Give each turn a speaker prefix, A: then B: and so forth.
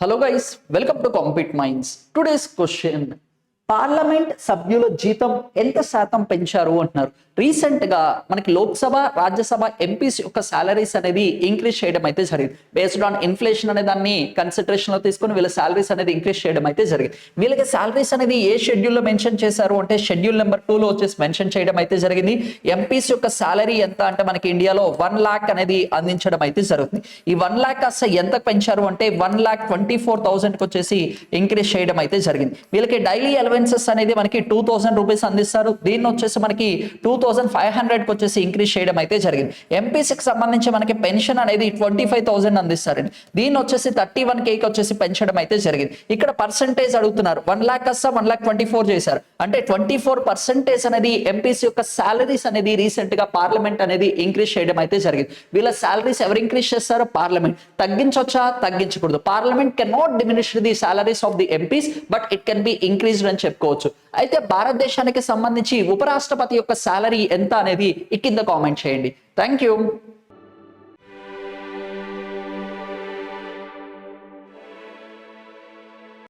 A: Hello guys, welcome to Compete Minds. Today's question: parliament సభ్యుల జీతం ఎంత శాతం పెంచారు అంటున్నారు. రీసెంట్ గా మనకి లోక్సభ రాజ్యసభ ఎంపీస్ యొక్క సాలరీస్ అనేది ఇంక్రీజ్ చేయడం అయితే జరిగింది. బేస్డ్ ఆన్ ఇన్ఫ్లేషన్ అనే దాన్ని కన్సిడరేషన్ లో తీసుకొని వీళ్ళ సాలరీస్ అనేది ఇంక్రీజ్ చేయడం అయితే జరిగింది. వీళ్ళకి సాలరీస్ అనేది ఏ షెడ్యూల్ లో మెన్షన్ చేశారు అంటే షెడ్యూల్ నెంబర్ 2 లో వచ్చేసి మెన్షన్ చేయడం అయితే జరిగింది. ఎంపీస్ యొక్క సాలరీ ఎంత అంటే మనకి ఇండియాలో 1 లాక్ అనేది అందించడం అయితే జరుగుతుంది. ఈ 1 లాక్ కాస్త ఎంత పెంచారు అంటే 1,24,000 కి వచ్చేసి ఇంక్రీజ్ చేయడం అయితే జరిగింది. వీళ్ళకి డైలీ అనేది మనకి 2,000 రూపీస్ అందిస్తారు. దీన్ని వచ్చేసి మనకి 2,500 కి వచ్చేసి ఇంక్రీజ్ చేయడం అయితే జరిగింది. ఎంపీసీకి సంబంధించి మనకి పెన్షన్ అనేది 25,000 అందిస్తారండి. దీన్ని వచ్చేసి 31K కి వచ్చేసి పెంచడం అయితే జరిగింది. ఇక్కడ పర్సంటేజ్ అడుగుతున్నారు. 1 లాక్ కస్తా 1,24,000 చేశారు అంటే 24% అనేది ఎంపీసీ యొక్క సాలరీస్ అనేది రీసెంట్ గా పార్లమెంట్ అనేది ఇంక్రీజ్ చేయడం అయితే జరిగింది. వీళ్ళ సాలరీస్ ఎవరు ఇంక్రీజ్ చేస్తారు? పార్లమెంట్. తగ్గించొచ్చా? తగ్గించకూడదు. Parliament can not diminish the salaries of the MPs but it can be increased అని చెప్పుకోవచ్చు. అయితే భారతదేశానికి సంబంధించి ఉపరాష్ట్రపతి యొక్క సాలరీ ఎంత అనేది కింద కామెంట్ చేయండి. Thank you.